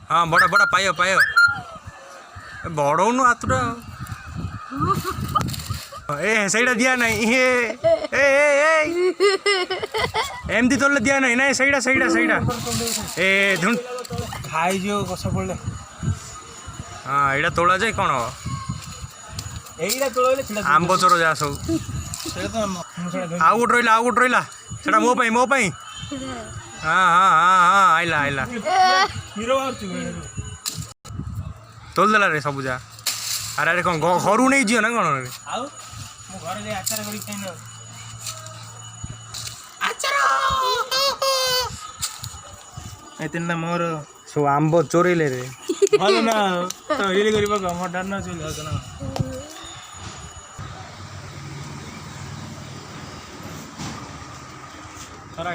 हाँ बड़ा बड़ा पाय पाय बड़ौनु हाथटा ए सहीटा दिया नहीं एमती तोले दिया नहीं ना सहीटा सहीटा सहीटा ए धुन खाई जो कसा पड़ले हाँ एटा तोला जाए कौन हम एईटा तोळले छडा आंब चोर जा सब सेटा तो मु छडा आउ गोट रहिला सेटा मो पई हाँ हाँ हाँ हाँ आइला आइला हीरो आउछु तोल देला रे सब जा अरे अरे कौन घर नहीं जियो ना कौन रे आउ मु घर ले आचार करी खाइन आचार एतिन मोर सब आंब चोरेले रे भलो ना तो इली करी बग म डर ना चल जात ना खरा